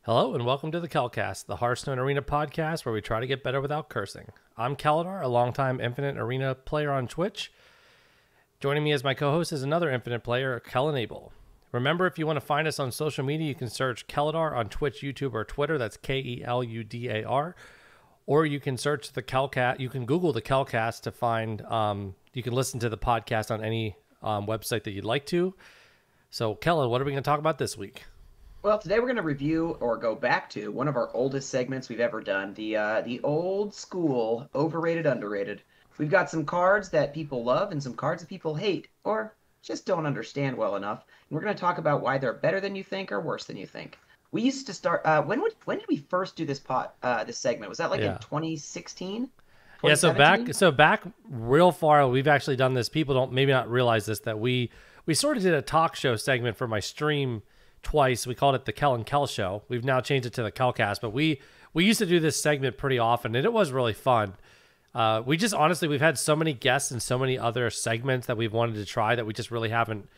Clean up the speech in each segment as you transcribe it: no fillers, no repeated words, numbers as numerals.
Hello and welcome to the Kelcast, the Hearthstone Arena podcast where we try to get better without cursing. I'm Keldar, a longtime Infinite Arena player on Twitch. Joining me as my co-host is another Infinite player, Kel. Remember, if you want to find us on social media, you can search Keldar on Twitch, YouTube, or Twitter. That's Keludar. Or you can search the Kelcast. You can Google the Kelcast to find. You can listen to the podcast on any website that you'd like to. So, Kel, what are we going to talk about this week? Well, today we're going to review or go back to one of our oldest segments we've ever done, the old school overrated, underrated. We've got some cards that people love and some cards that people hate or just don't understand well enough. And we're going to talk about why they're better than you think or worse than you think. We used to start. When did we first do this segment? Was that like in 2016? Yeah, so back real far. We've actually done this. People don't maybe not realize this, that we sort of did a talk show segment for my stream twice. We called it the Kel Kel Show. We've now changed it to the Kelcast, but we used to do this segment pretty often, and it was really fun. We just honestly, we've had so many guests and so many other segments that we've wanted to try that we just really haven't.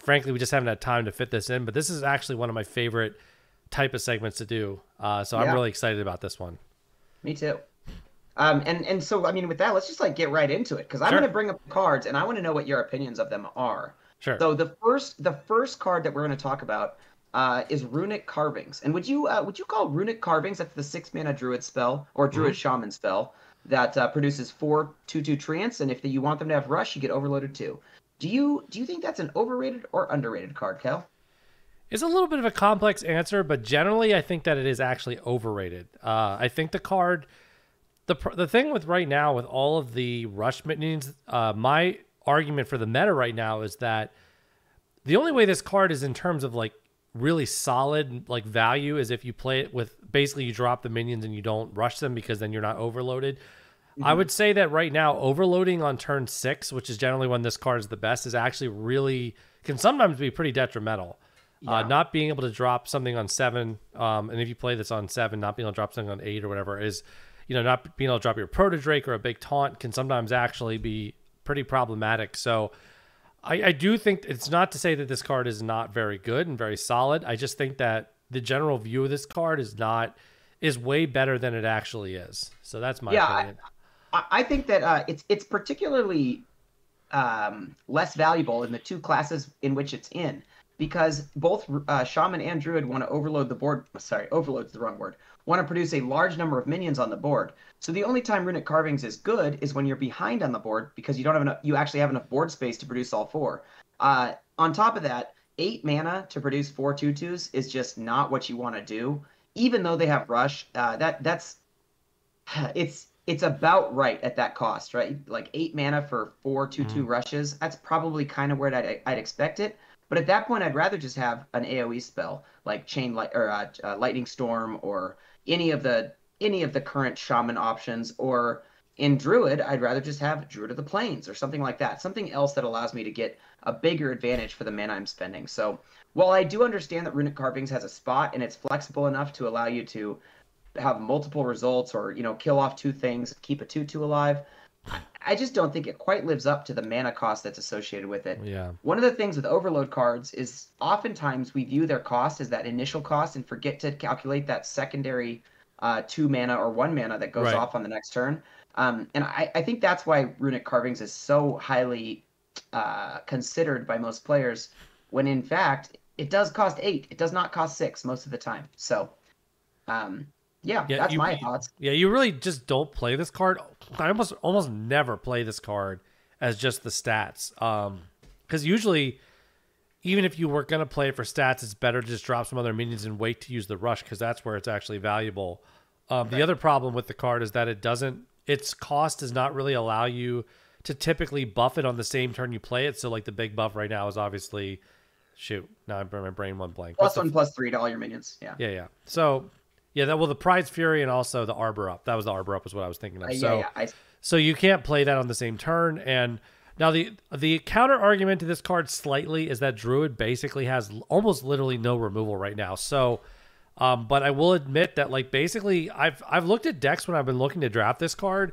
Frankly, we just haven't had time to fit this in. But this is actually one of my favorite type of segments to do. So I'm really excited about this one. Me too. And so I mean, with that, let's just like get right into it because I'm going to bring up the cards and I want to know what your opinions of them are. Sure. So the first card that we're going to talk about is Runic Carvings. And would you call Runic Carvings, that's the 6-mana Druid spell or Druid Shaman spell that produces 4 2/2 Trance, and if you want them to have Rush, you get Overloaded too. Do you think that's an overrated or underrated card, Kel? It's a little bit of a complex answer, but generally I think that it is actually overrated. I think the card, the thing with right now with all of the Rush minions, my argument for the meta right now is that the only way this card is in terms of like really solid like value is if you play it with basically you drop the minions and you don't rush them because then you're not overloaded. I would say that right now overloading on turn 6, which is generally when this card is the best, is actually really can sometimes be pretty detrimental. Not being able to drop something on 7, and if you play this on 7, not being able to drop something on 8 or whatever is, not being able to drop your Proto Drake or a big taunt can sometimes actually be pretty problematic. So I do think it's not to say that this card is not very good and very solid. I just think that the general view of this card is way better than it actually is. So that's my opinion. I think that it's particularly less valuable in the two classes in which it's in, because both Shaman and Druid want to overload the board. Sorry, overload's the wrong word. Want to produce a large number of minions on the board. So the only time Runic Carvings is good is when you're behind on the board because you don't have enough. You actually have enough board space to produce all 4. On top of that, 8 mana to produce 4 2/2s is just not what you want to do. Even though they have Rush, it's about right at that cost, right? Like 8 mana for 4 2/2 rushes. That's probably kind of where I'd expect it. But at that point, I'd rather just have an AOE spell like Lightning Storm or any of the current Shaman options. Or in Druid, I'd rather just have Druid of the Plains or something like that. Something else that allows me to get a bigger advantage for the mana I'm spending. So while I do understand that Runic Carvings has a spot and it's flexible enough to allow you to have multiple results or, kill off 2 things, keep a 2/2 alive, I just don't think it quite lives up to the mana cost that's associated with it. Yeah. One of the things with overload cards is oftentimes we view their cost as that initial cost and forget to calculate that secondary 2 mana or 1 mana that goes off on the next turn. And I think that's why Runic Carvings is so highly considered by most players, when in fact it does cost 8. It does not cost 6 most of the time. So that's my thoughts. Yeah, you really just don't play this card. I almost never play this card as just the stats. Because usually, even if you were going to play it for stats, it's better to just drop some other minions and wait to use the rush because that's where it's actually valuable. The other problem with the card is that its cost does not really allow you to typically buff it on the same turn you play it. So like the big buff right now is obviously, now my brain went blank. +1/+3 to all your minions. Yeah. So the Pride's Fury and also the Arbor Up. That was the Arbor Up is what I was thinking of. So you can't play that on the same turn. And now the counter argument to this card slightly is that Druid basically has almost literally no removal right now. So, but I will admit that like basically I've looked at decks when I've been looking to draft this card,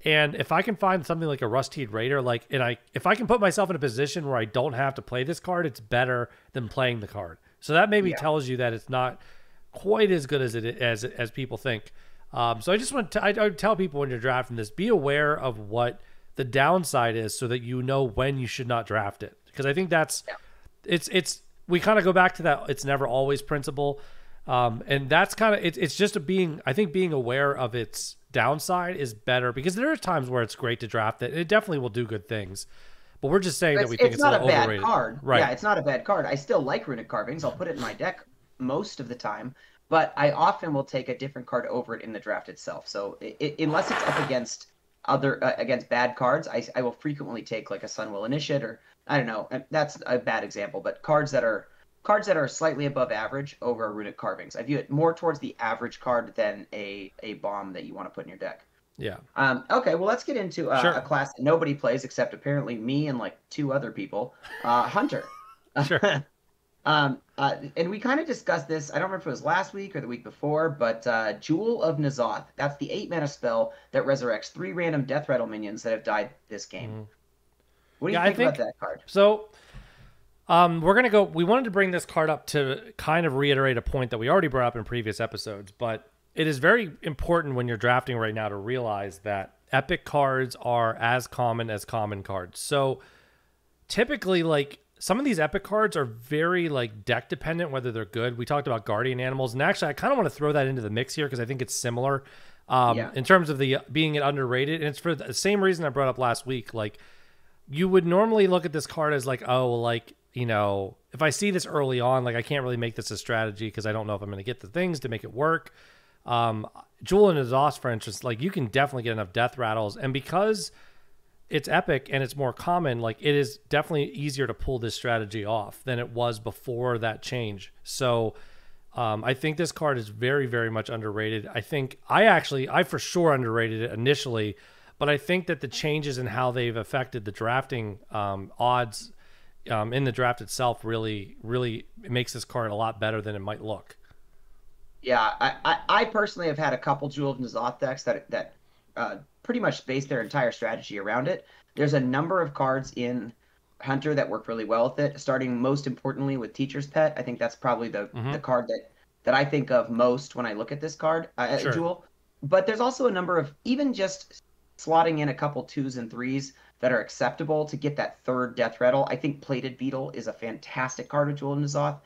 and if I can find something like a Rusted Raider, if I can put myself in a position where I don't have to play this card, it's better than playing the card. So that maybe tells you that it's not quite as good as as people think. So I just want to I would tell people when you're drafting this, be aware of what the downside is so that you know when you should not draft it. Because I think that's it's we kind of go back to that it's never always principle. And that's kind of it's just being aware of its downside is better, because there are times where it's great to draft it. It definitely will do good things. But we're just saying that we think it's not a a little bad overrated. card. Right. Yeah, it's not a bad card. I still like runic carvings. I'll put it in my deck most of the time, but I often will take a different card over it in the draft itself. So unless it's up against against bad cards, I will frequently take like a Sunwell Initiate, or I don't know. That's a bad example, but cards that are slightly above average over runic carvings. I view it more towards the average card than a bomb that you want to put in your deck. Yeah. Okay, well, let's get into a class that nobody plays except apparently me and like 2 other people. Hunter. Sure. And we kind of discussed this. I don't remember if it was last week or the week before, but Jewel of N'Zoth. That's the 8-mana spell that resurrects 3 random Death Rattle minions that have died this game. What do you think about that card? So, we're gonna go. We wanted to bring this card up to kind of reiterate a point that we already brought up in previous episodes, but it is very important when you're drafting right now to realize that epic cards are as common as common cards. So typically, like, some of these epic cards are very like deck dependent, whether they're good. We talked about guardian animals, and actually I kind of want to throw that into the mix here because I think it's similar in terms of the being it underrated. And it's for the same reason I brought up last week. Like, you would normally look at this card as like, oh, like, you know, if I see this early on, like, I can't really make this a strategy because I don't know if I'm going to get the things to make it work. Jewel and N'Zoth, for instance, like, you can definitely get enough death rattles, and because it's epic and it's more common, like, it is definitely easier to pull this strategy off than it was before that change. So I think this card is very, very much underrated. I think I for sure underrated it initially, but I think that the changes in how they've affected the drafting odds in the draft itself really, really makes this card a lot better than it might look. Yeah, I personally have had a couple Jewel of N'Zoth decks that pretty much base their entire strategy around it. There's a number of cards in Hunter that work really well with it, starting most importantly with Teacher's Pet. I think that's probably the card that I think of most when I look at this card, Jewel. But there's also a number of, even just slotting in a couple 2s and 3s that are acceptable to get that 3rd Death Rattle. I think Plated Beetle is a fantastic card with Jewel of N'Zoth,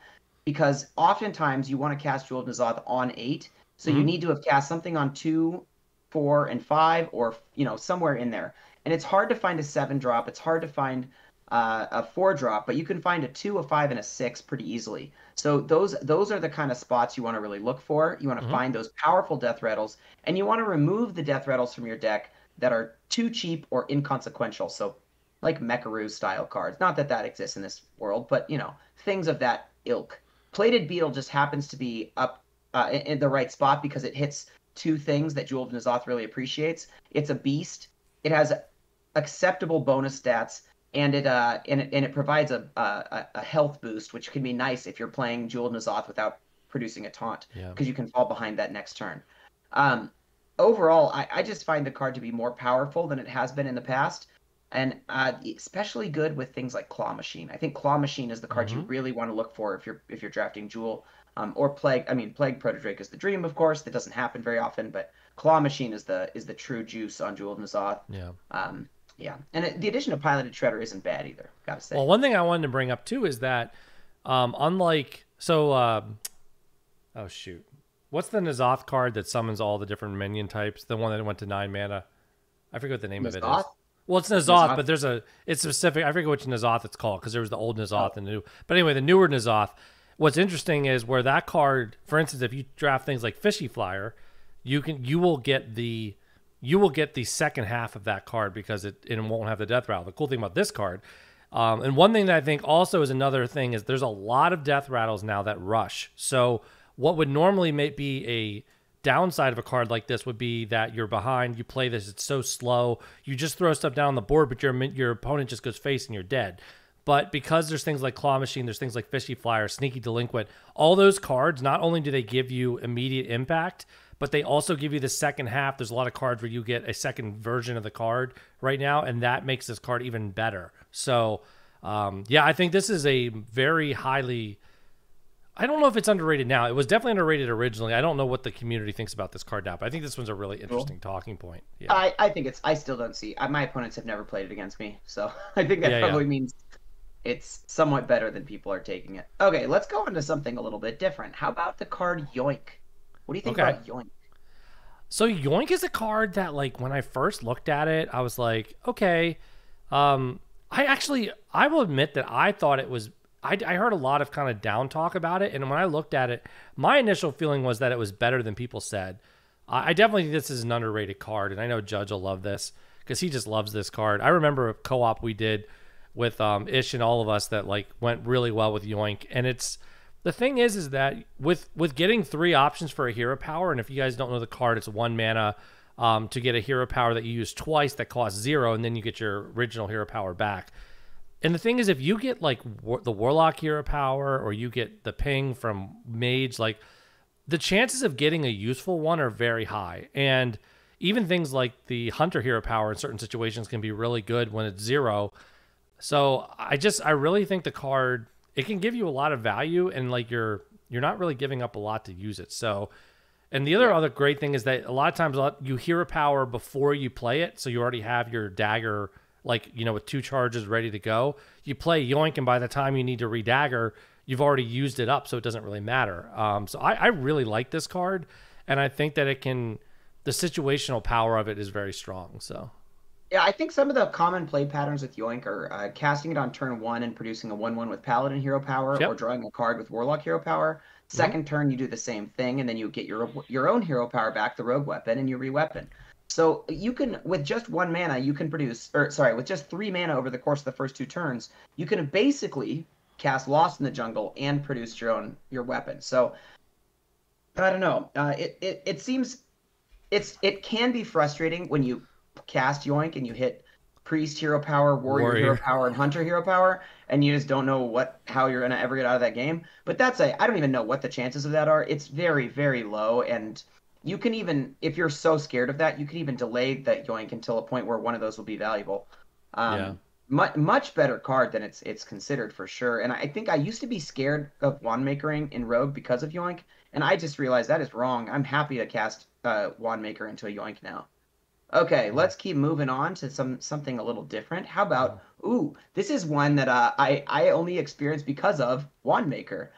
because oftentimes you want to cast Jewel of N'Zoth on 8, so you need to have cast something on 2, 4, and 5, or, you know, somewhere in there. And it's hard to find a 7-drop. It's hard to find a 4-drop, but you can find a 2, a 5, and a 6 pretty easily. So those are the kind of spots you want to really look for. You want to find those powerful Death Rattles, and you want to remove the Death Rattles from your deck that are too cheap or inconsequential. So like Mecharoo style cards. Not that exists in this world, but, you know, things of that ilk. Plated Beetle just happens to be up in the right spot because it hits 2 things that Jewel of N'Zoth really appreciates. It's a beast. It has acceptable bonus stats, and it provides a health boost, which can be nice if you're playing Jewel of N'Zoth without producing a taunt, because you can fall behind that next turn. Overall, I just find the card to be more powerful than it has been in the past. And especially good with things like Claw Machine. I think Claw Machine is the card you really want to look for if you're drafting Jewel, or Plague. I mean, Plague Protodrake is the dream, of course. That doesn't happen very often, but Claw Machine is the true juice on Jewel of N'Zoth. Yeah. And the addition of Piloted Shredder isn't bad either, gotta say. Well, one thing I wanted to bring up too is that unlike oh shoot, what's the N'Zoth card that summons all the different minion types? The one that went to 9 mana. I forget what the name of it is. Well, it's N'Zoth, but it's specific. I forget which N'Zoth it's called, because there was the old N'Zoth and the new. But anyway, the newer N'Zoth. What's interesting is where that card, for instance, if you draft things like Fishy Flyer, you will get the second half of that card because it won't have the death rattle. The cool thing about this card, and one thing that I think also is another thing, is there's a lot of death rattles now that rush. So what would normally be a downside of a card like this would be that you're behind, you play this, it's so slow, you just throw stuff down on the board, but your opponent just goes face and you're dead. But because there's things like Claw Machine, there's things like Fishy Flyer, Sneaky Delinquent, all those cards, not only do they give you immediate impact, but they also give you the second half. There's a lot of cards where you get a second version of the card right now, and that makes this card even better. So, I think this is a very highly I don't know if it's underrated now. It was definitely underrated originally. I don't know what the community thinks about this card now, but I think this one's a really interesting talking point. Yeah. I think I still don't see. My opponents have never played it against me, so I think that Yeah, probably means it's somewhat better than people are taking it. Okay, let's go on to something a little bit different. How about the card Yoink? What do you think about Yoink? So Yoink is a card that, like, when I first looked at it, I was like, okay. I will admit that I thought it was. I heard a lot of kind of down talk about it, and when I looked at it, my initial feeling was that it was better than people said. I definitely think this is an underrated card, and I know Judge will love this because he just loves this card. I remember a co-op we did with Ish and all of us that like went really well with Yoink, and it's the thing is that with getting 3 options for a hero power, and if you guys don't know the card, it's 1 mana to get a hero power that you use twice that costs 0, and then you get your original hero power back. And the thing is, if you get like the Warlock hero power or you get the ping from Mage, like the chances of getting a useful one are very high. And even things like the Hunter hero power in certain situations can be really good when it's 0. So I really think the card, it can give you a lot of value, and like you're not really giving up a lot to use it. So, and the other great thing is that a lot of times you hero power before you play it, so you already have your dagger, like, you know, with 2 charges ready to go. You play Yoink, and by the time you need to redagger, you've already used it up, so it doesn't really matter. So I really like this card, and I think that the situational power of it is very strong. So yeah, I think some of the common play patterns with Yoink are casting it on turn 1 and producing a 1/1 with Paladin hero power, or drawing a card with Warlock hero power. Second turn, you do the same thing, and then you get your own hero power back, the Rogue Weapon, and you re-weapon. So you can, with just 1 mana, you can produce, with just 3 mana over the course of the first 2 turns, you can basically cast Lost in the Jungle and produce your weapon. So I don't know. It seems it can be frustrating when you cast Yoink and you hit Priest hero power, Warrior hero power, and Hunter hero power, and you just don't know how you're gonna ever get out of that game. But I don't even know what the chances of that are. It's very, very low, and you can even, if you're so scared of that, you can even delay that Yoink until a point where one of those will be valuable. Much better card than it's considered, for sure. And I think I used to be scared of wand makering in Rogue because of Yoink, and I just realized that is wrong. I'm happy to cast wand maker into a Yoink now. Okay, let's keep moving on to something a little different. How about, this is one that I only experienced because of Wand Maker.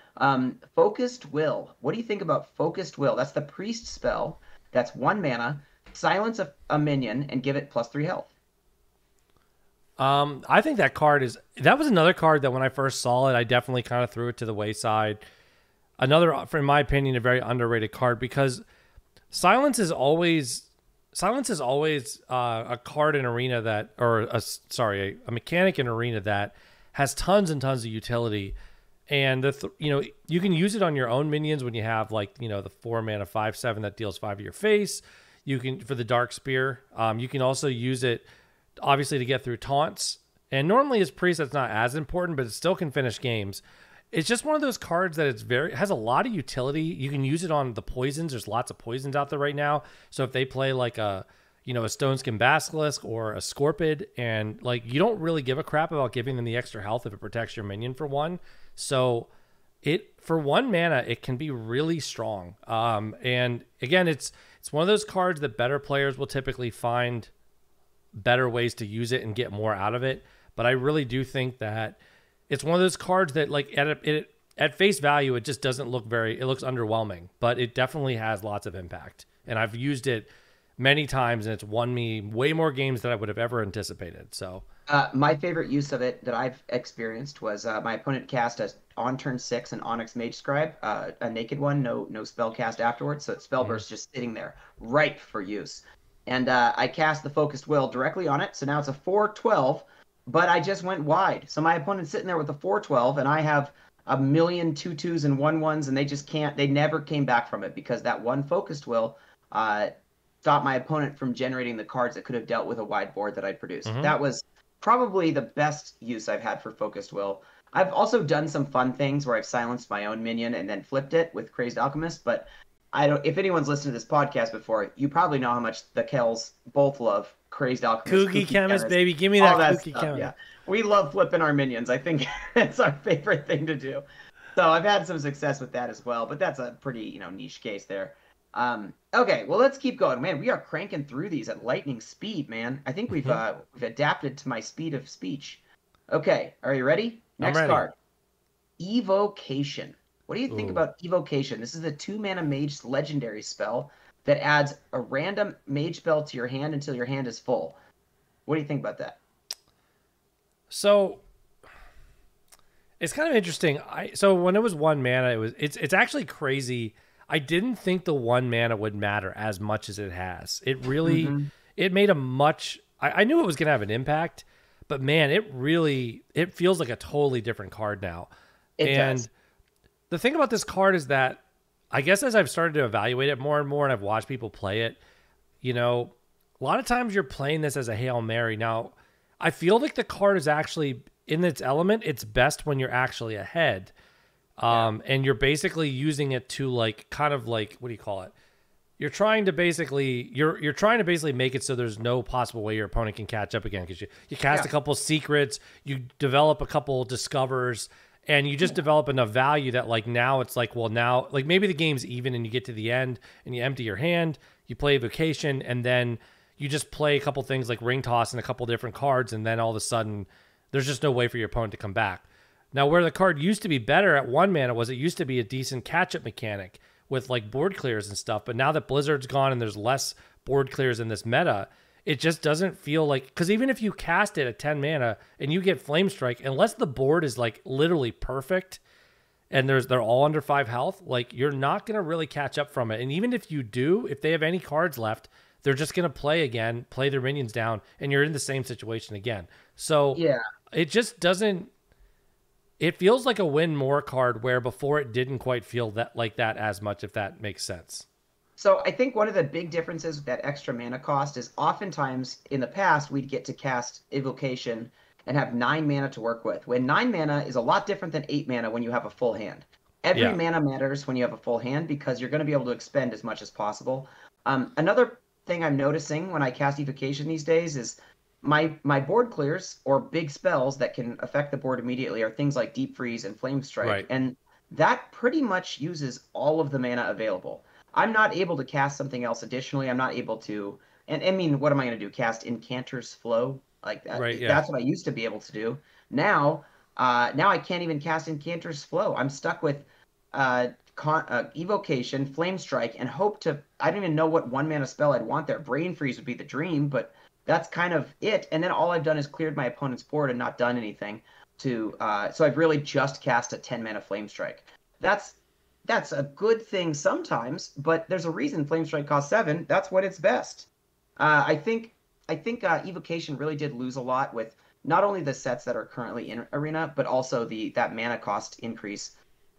Focused Will. What do you think about Focused Will? That's the priest spell. That's 1 mana, silence a minion, and give it +3 health. I think that was another card that when I first saw it, I definitely kind of threw it to the wayside. Another, in my opinion, a very underrated card, because silence is always a card in Arena that, or a mechanic in Arena that has tons and tons of utility. And you can use it on your own minions when you have, like, the 4 mana 5/7 that deals 5 to your face. You can, for the Dark Spear. You can also use it obviously to get through taunts. And normally as priest that's not as important, but it still can finish games. It's just one of those cards that has a lot of utility. You can use it on the poisons. There's lots of poisons out there right now. So if they play like a Stoneskin Basilisk or a Scorpid, and like, you don't really give a crap about giving them the extra health if it protects your minion for 1. So for 1 mana, it can be really strong. And again, it's one of those cards that better players will typically find better ways to use it and get more out of it. But I really do think that it's one of those cards that, like, at face value, it just doesn't look it looks underwhelming, but it definitely has lots of impact. And I've used it many times, and it's won me way more games than I would have ever anticipated. So my favorite use of it that I've experienced was my opponent cast on turn 6 an Onyx Mage Scribe, a naked one, no spell cast afterwards, so it's spell burst just sitting there, ripe for use. And I cast the Focused Will directly on it, so now it's a 4/12, but I just went wide. So my opponent's sitting there with a 4/12, and I have a million 2/2s and 1/1s, and they never came back from it, because that one Focused Will stopped my opponent from generating the cards that could have dealt with a wide board that I'd produced. That was probably the best use I've had for Focused Will. I've also done some fun things where I've silenced my own minion and then flipped it with Crazed Alchemist, but if anyone's listened to this podcast before, you probably know how much the Kels both love Crazed Alchemist. Kooky Chemist, baby. Give me that Kooky Chemist. Yeah. We love flipping our minions. I think it's our favorite thing to do. So I've had some success with that as well, but that's a pretty, niche case there. Okay, well, let's keep going. Man, we are cranking through these at lightning speed, man. I think Mhm. we've adapted to my speed of speech. Okay, are you ready? I'm Next ready. card, Evocation. What do you think Ooh. about Evocation? This is a 2-mana mage legendary spell that adds a random mage spell to your hand until your hand is full. What do you think about that? So it's kind of interesting. So when it was 1 mana, it's actually crazy. I didn't think the 1 mana would matter as much as it has. It really Hmm. it made a much. I knew it was gonna have an impact, but man, it feels like a totally different card now. It And does. the thing about this card is that I guess as I've started to evaluate it more and more, and I've watched people play it, you know, a lot of times you're playing this as a Hail Mary. Now, I feel like the card is actually in its element. It's best when you're actually ahead. Yeah. And you're basically using it to like kind of like what do you call it? You're trying to basically make it so there's no possible way your opponent can catch up again because you cast Yeah. a couple secrets, you develop a couple discovers, and you just develop enough value that like now it's like, well, now like maybe the game's even and you get to the end and you empty your hand, you play Vocation, and then you just play a couple things like Ring Toss and a couple different cards, and then all of a sudden there's just no way for your opponent to come back. Now, where the card used to be better at 1 mana was it used to be a decent catch up mechanic with like board clears and stuff. But now that Blizzard's gone and there's less board clears in this meta, it just doesn't feel like, because even if you cast it at 10 mana and you get Flame Strike, unless the board is like literally perfect and they're all under 5 health, like you're not gonna really catch up from it. And even if you do, if they have any cards left, they're just gonna play again, play their minions down, and you're in the same situation again. So Yeah. it just doesn't. It feels like a win more card where before it didn't quite feel that like that as much, if that makes sense. So I think one of the big differences with that extra mana cost is oftentimes in the past we'd get to cast Evocation and have 9 mana to work with. When 9 mana is a lot different than 8 mana when you have a full hand. Every Yeah. mana matters when you have a full hand because you're going to be able to expend as much as possible. Another thing I'm noticing when I cast Evocation these days is my board clears or big spells that can affect the board immediately are things like Deep Freeze and Flame Strike, Right. and that pretty much uses all of the mana available. I'm not able to cast something else additionally. I'm not able to, and I mean, what am I going to do? Cast Incanter's Flow like that? Right. Yeah. That's what I used to be able to do. Now, now I can't even cast Incanter's Flow. I'm stuck with Evocation, Flame Strike, and hope to. I don't even know what 1 mana spell I'd want there. Brain Freeze would be the dream, but that's kind of it. And then all I've done is cleared my opponent's board and not done anything to. So I've really just cast a 10 mana Flame Strike. That's that's a good thing sometimes, but there's a reason Flame Strike costs 7. That's when it's best. I think Evocation really did lose a lot with not only the sets that are currently in Arena, but also the that mana cost increase.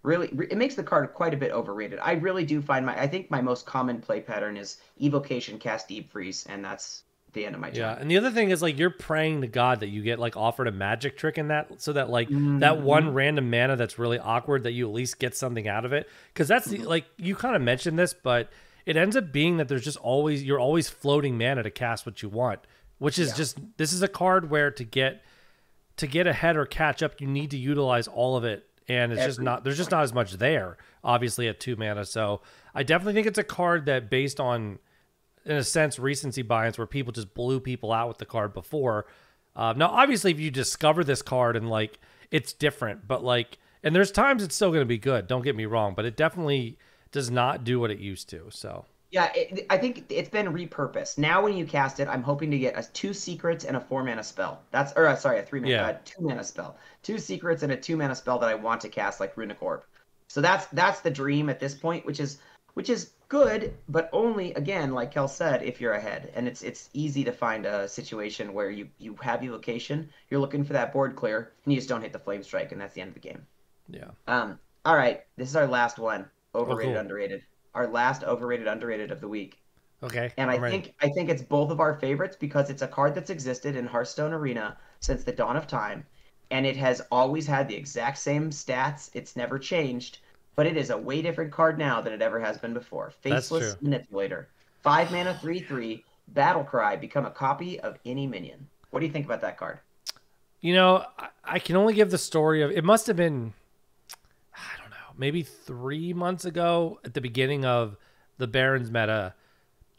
Really, it makes the card quite a bit overrated. I really do find I think my most common play pattern is Evocation, cast Deep Freeze, and that's the end of my Yeah. turn. And the other thing is like you're praying to God that you get like offered a magic trick in that, so that like that one Hmm. random mana that's really awkward that you at least get something out of it. Because that's the like you kind of mentioned this, but it ends up being that there's just always you're always floating mana to cast what you want, which is Yeah, just this is a card where to get ahead or catch up, you need to utilize all of it. And it's just every not, there's just point. not as much there, obviously, at 2 mana. So I definitely think it's a card that, based on, in a sense, recency bias, where people just blew people out with the card before. Now, obviously, if you discover this card and like it's different, but like, and there's times it's still going to be good, don't get me wrong, but it definitely does not do what it used to. So, Yeah, I think it's been repurposed. Now, when you cast it, I'm hoping to get a 2 secrets and a 4 mana spell. That's or sorry, a 3 mana, yeah, 2 mana spell. 2 secrets and a 2 mana spell that I want to cast like Runic Orb. So that's the dream at this point, which is good, but only again, like Kel said, if you're ahead. And it's easy to find a situation where you have evocation, you're looking for that board clear, and you just don't hit the flame strike, and that's the end of the game. yeah. All right, this is our last one. Oh, Overrated, cool. underrated. Our last overrated, underrated of the week. Okay, And I I'm ready. think I think it's both of our favorites because it's a card that's existed in Hearthstone Arena since the dawn of time, and it has always had the exact same stats. It's never changed, but it is a way different card now than it ever has been before. That's true. Faceless Manipulator. 5 mana, 3/3, Battle Cry, become a copy of any minion. What do you think about that card? You know, I can only give the story of it must have been. I don't maybe 3 months ago at the beginning of the Barons meta,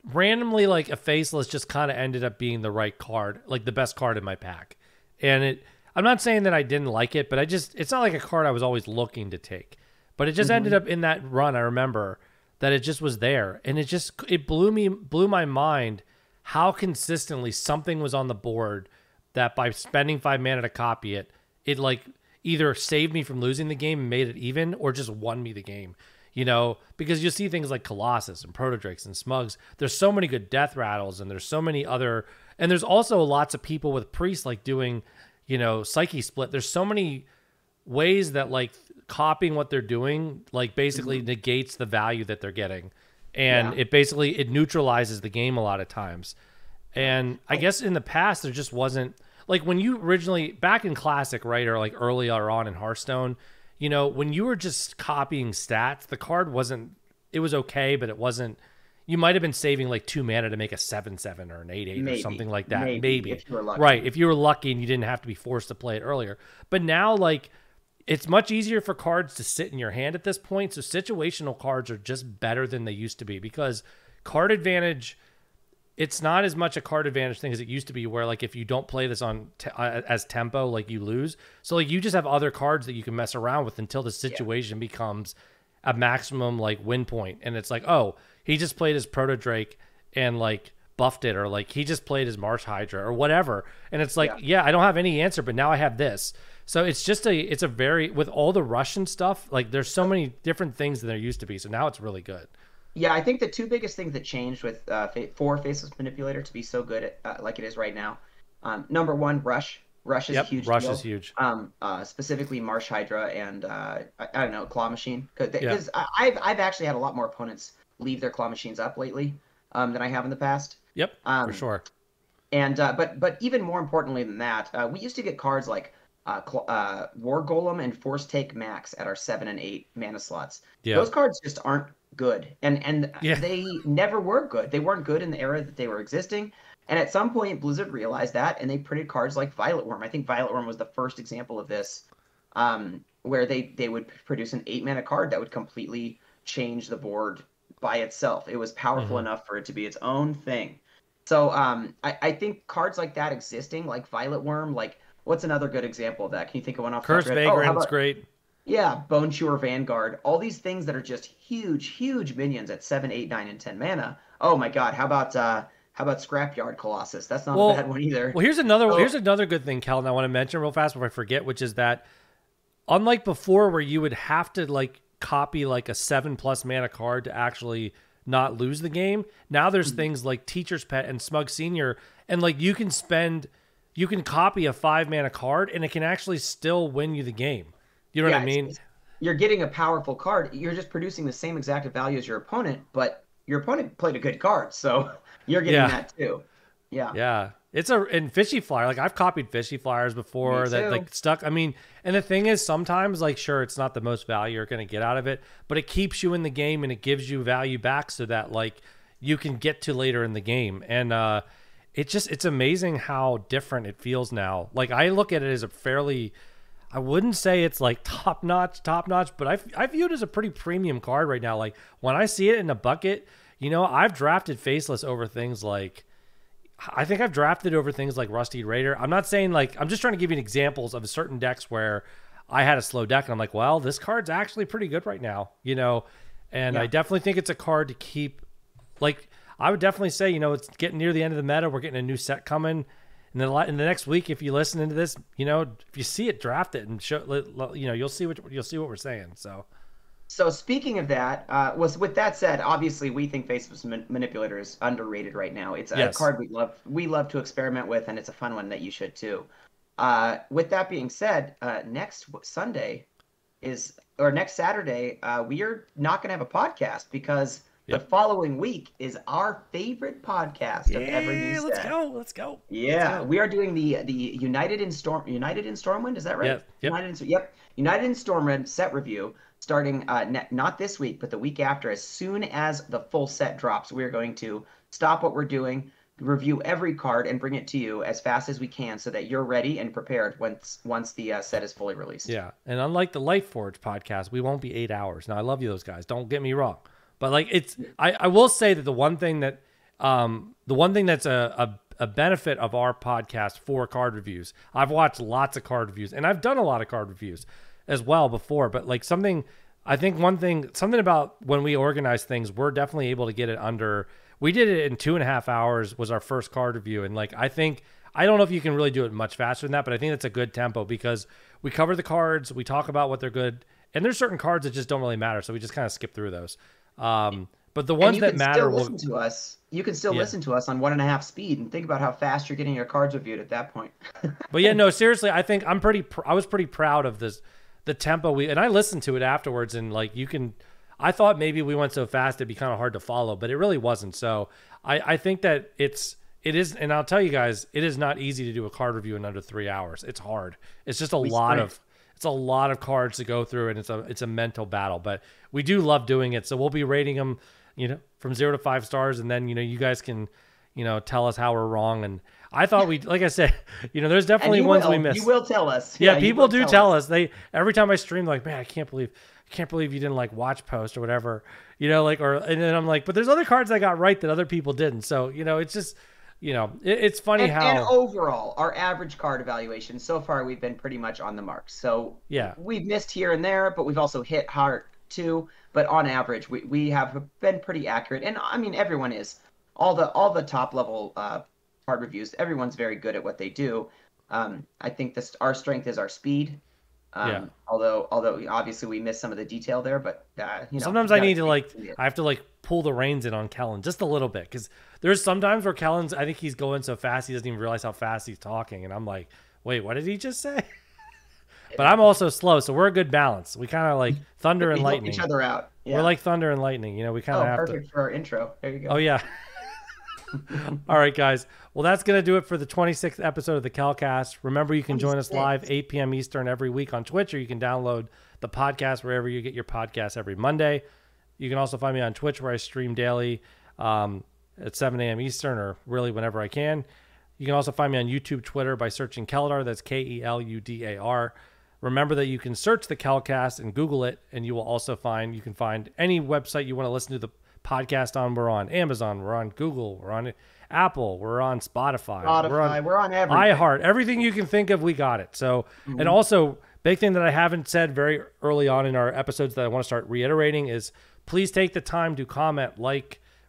randomly like a faceless just kind of ended up being the right card, like the best card in my pack. And I'm not saying that I didn't like it, but it's not like a card I was always looking to take. But it just ended up in that run. I remember that it just was there, and it blew my mind how consistently something was on the board that by spending 5 mana to copy it, it like either saved me from losing the game and made it even, or just won me the game. You know, because you see things like Colossus and Protodrakes and Smugs. There's so many good death rattles, and there's so many other, and there's also lots of people with priests like doing, you know, Psyche Split. There's so many ways that like copying what they're doing, like basically negates the value that they're getting. And it neutralizes the game a lot of times. And I guess in the past, there just wasn't, like when you originally, back in Classic, right, or like earlier on in Hearthstone, you know, when you were just copying stats, the card wasn't, it was okay, but it wasn't, you might have been saving like 2 mana to make a 7/7 or an 8/8 or something like that. Maybe. If you were lucky. Right. If you were lucky and you didn't have to be forced to play it earlier. But now, like, it's much easier for cards to sit in your hand at this point. So situational cards are just better than they used to be, because card advantage, it's not as much a card advantage thing as it used to be, where like if you don't play this on as tempo, like you lose. So like you just have other cards that you can mess around with until the situation becomes a maximum like win point. And it's like, oh, he just played his Protodrake and like buffed it, or like he just played his Marsh Hydra or whatever. And it's like, I don't have any answer, but now I have this. So it's just it's a very, with all the Russian stuff, like there's so many different things than there used to be. So now it's really good. Yeah, I think the two biggest things that changed with for Faceless Manipulator to be so good at, like it is right now, number one, Rush. Rush is a huge Rush deal. is huge. Specifically Marsh Hydra and I don't know, Claw Machine, because I've actually had a lot more opponents leave their Claw Machines up lately than I have in the past. Yep, for sure. And but even more importantly than that, we used to get cards like War Golem and Force Take Max at our 7 and 8 mana slots. Yeah. Those cards just aren't good, and they never were good. They weren't good in the era that they were existing. And at some point, Blizzard realized that, and they printed cards like Violet Worm. I think Violet Worm was the first example of this, where they would produce an 8 mana card that would completely change the board by itself. It was powerful enough for it to be its own thing. So I think cards like that existing, like Violet Worm, like what's another good example of that? Can you think of one off the top Curse of your head? Vagrant's great. Yeah, Bone Chewer Vanguard. All these things that are just huge minions at 7, 8, 9, and 10 mana. Oh my god, how about Scrapyard Colossus? That's not a bad one either. Well, here's another good thing, Kel, and I want to mention real fast before I forget, which is that unlike before where you would have to like copy like a 7+ mana card to actually not lose the game, now there's things like Teacher's Pet and Smug Senior, and like you can copy a 5 mana card and it can actually still win you the game. You know what I mean? You're getting a powerful card. You're just producing the same exact value as your opponent, but your opponent played a good card, so you're getting that too. Yeah. Yeah. And Fishy Flyer, like I've copied Fishy Flyers before that like stuck. I mean, and the thing is sometimes like, sure, it's not the most value you're going to get out of it, but it keeps you in the game and it gives you value back so that like you can get to later in the game. And it's amazing how different it feels now. Like I look at it as a fairly, I wouldn't say it's like top notch, but I view it as a pretty premium card right now. Like when I see it in a bucket, you know, I've drafted Faceless over things like, I think I've drafted over things like Rusty Raider. I'm not saying like, I'm just trying to give you examples of certain decks where I had a slow deck and I'm like, well, this card's actually pretty good right now, you know? And I definitely think it's a card to keep, like, I would definitely say, you know, it's getting near the end of the meta. We're getting a new set coming. And then in the next week, if you listen into this, you know, if you see it, draft it and show, you know, you'll see what we're saying. So speaking of that, with that said, obviously we think Faceless Manipulator is underrated right now. It's a card we love to experiment with, and it's a fun one that you should too. With that being said, next Saturday, we are not going to have a podcast because the following week is our favorite podcast of every new set. Let's go. Yeah, we are doing the United in Stormwind. Is that right? Yep. United in Stormwind set review starting not this week, but the week after. As soon as the full set drops, we are going to stop what we're doing, review every card, and bring it to you as fast as we can so that you're ready and prepared once the set is fully released. Yeah, and unlike the Lightforge podcast, we won't be 8 hours. Now, I love you, those guys. Don't get me wrong, but like I will say that the one thing that's a benefit of our podcast for card reviews. I've watched lots of card reviews, and I've done a lot of card reviews as well before. But like something about when we organize things, we're definitely able to get it under. We did it in 2.5 hours was our first card review. And like, I don't know if you can really do it much faster than that, but I think that's a good tempo because we cover the cards, we talk about what they're good, and there's certain cards that just don't really matter. So we just kind of skip through those. But the ones that matter listen to us. You can still listen to us on 1.5 speed and think about how fast you're getting your cards reviewed at that point. But yeah, no, seriously, I think I was pretty proud of the tempo and I listened to it afterwards, and like I thought maybe we went so fast it'd be kind of hard to follow, but it really wasn't. So I think that it is, and I'll tell you guys, it is not easy to do a card review in under 3 hours. It's hard. It's just a lot of cards to go through, and it's a mental battle, but we do love doing it. So we'll be rating them, from 0 to 5 stars. And then, you guys can, tell us how we're wrong. And I thought like I said, there's definitely ones we missed. You will tell us. Yeah, people do tell us. Every time I stream, like, man, I can't believe you didn't like watch post or whatever, and then I'm like, but there's other cards I got right that other people didn't. So, it's just, it's funny how. And overall, our average card evaluation so far, we've been pretty much on the mark. So yeah, we've missed here and there, but we've also hit hard too. But on average, we have been pretty accurate. And I mean, everyone is. All the top level card reviews, everyone's very good at what they do. I think our strength is our speed. Although obviously we miss some of the detail there, but sometimes I need to I have to pull the reins in on Kellen just a little bit, because there's sometimes where Kellen's, I think he's going so fast he doesn't even realize how fast he's talking, and I'm like, wait, what did he just say? But I'm also slow, so we're a good balance. We kind of like thunder and lightning. Help each other out. Yeah. We're like thunder and lightning. We kind of have perfect for our intro. There you go. Oh yeah. All right, guys. Well, that's going to do it for the 26th episode of the Kelcast. Remember, you can join us live 8 p.m. Eastern every week on Twitch, or you can download the podcast wherever you get your podcasts every Monday. You can also find me on Twitch, where I stream daily at 7 a.m. Eastern, or really whenever I can. You can also find me on YouTube, Twitter by searching Keldar. That's Keludar. Remember that you can search the Kelcast and Google it, and you will also find any website you want to listen to the podcast on. We're on Amazon, we're on Google, we're on Apple, we're on Spotify, we're on everything. iHeart, everything you can think of, we got it. So, and also, big thing that I haven't said very early on in our episodes that I want to start reiterating is please take the time to comment,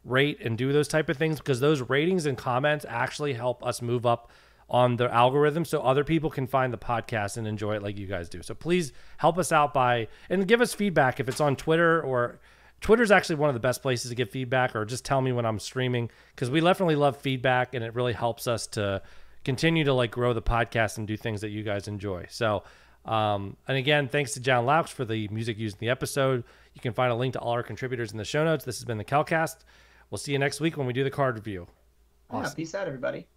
rate, and do those type of things, because those ratings and comments actually help us move up on the algorithm so other people can find the podcast and enjoy it like you guys do. So please help us out and give us feedback if it's on Twitter, or Twitter's actually one of the best places to give feedback, or just tell me when I'm streaming, because we definitely love feedback, and it really helps us to continue to grow the podcast and do things that you guys enjoy. So, and again, thanks to John Laux for the music used in the episode. You can find a link to all our contributors in the show notes. This has been the Kelcast. We'll see you next week when we do the card review. Awesome. Yeah, peace out, everybody.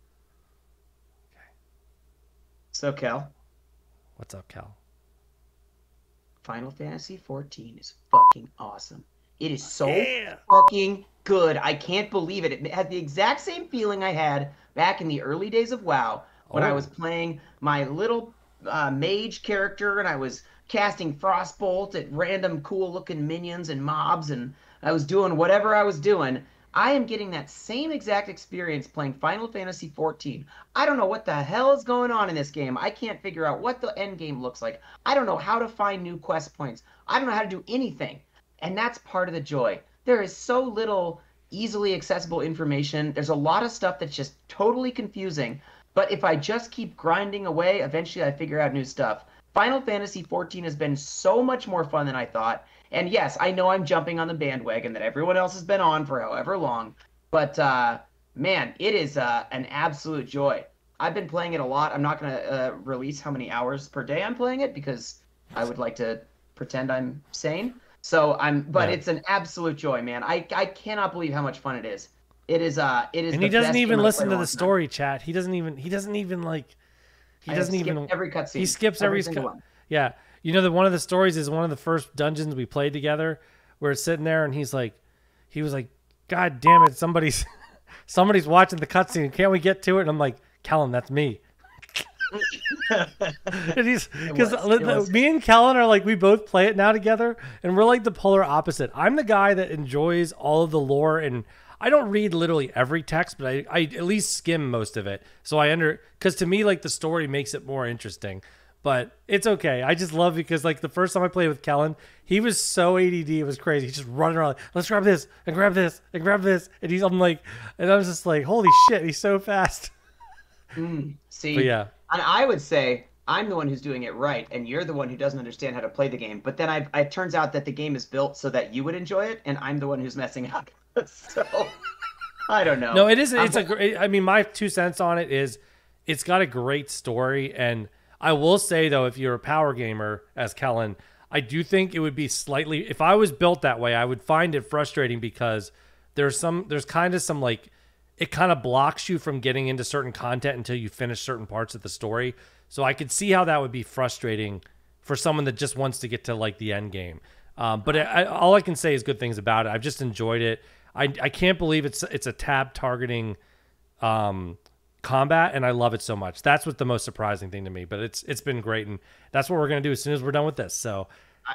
So, Kel. What's up, Kel? Final Fantasy 14 is fucking awesome. It is so fucking good. I can't believe it. It has the exact same feeling I had back in the early days of WoW when I was playing my little mage character, and I was casting Frostbolt at random cool-looking minions and mobs, and I was doing whatever I was doing. I am getting that same exact experience playing Final Fantasy 14. I don't know what the hell is going on in this game. I can't figure out what the end game looks like. I don't know how to find new quest points. I don't know how to do anything. And that's part of the joy. There is so little easily accessible information. There's a lot of stuff that's just totally confusing. But if I just keep grinding away, eventually I figure out new stuff. Final Fantasy 14 has been so much more fun than I thought. And yes, I know I'm jumping on the bandwagon that everyone else has been on for however long. But, man, it is an absolute joy. I've been playing it a lot. I'm not going to release how many hours per day I'm playing it, because I would like to pretend I'm sane. So it's an absolute joy, man. I cannot believe how much fun it is. It is. And he doesn't even listen to the story chat. He doesn't even every cutscene. He skips every one. Yeah. One of the stories is one of the first dungeons we played together, where it's sitting there and he was like, God damn it, somebody's somebody's watching the cutscene. Can't we get to it? And I'm like, Kellen, that's me. And he's because me and Kellen are like, we both play it now together, and we're like the polar opposite. I'm the guy that enjoys all of the lore, and I don't read literally every text, but I at least skim most of it. So because to me, like, the story makes it more interesting. But it's okay. I just love it because, like, the first time I played with Kellen, he was so ADD, it was crazy. He's just running around like, let's grab this and grab this and grab this, and I was just like, holy shit, he's so fast. See, but yeah. And I would say I'm the one who's doing it right, and you're the one who doesn't understand how to play the game. But then it turns out that the game is built so that you would enjoy it, and I'm the one who's messing up. So I don't know. No, it is. I mean, my 2 cents on it is, it's got a great story, and I will say though, if you're a power gamer as Kellen, I do think it would be slightly. If I was built that way, I would find it frustrating because there's kind of some like. It kind of blocks you from getting into certain content until you finish certain parts of the story. So I could see how that would be frustrating for someone that just wants to get to like the end game. But all I can say is good things about it. I've just enjoyed it. I can't believe it's a tab targeting combat, and I love it so much. That's what the most surprising thing to me. But it's been great, and that's what we're gonna do as soon as we're done with this. So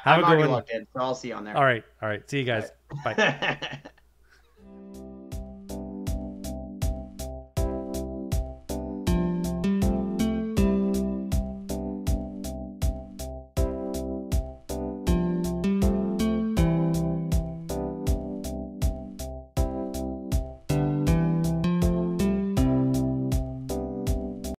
I'm already logged in, so I'll see you on there. All right. See you guys. Bye.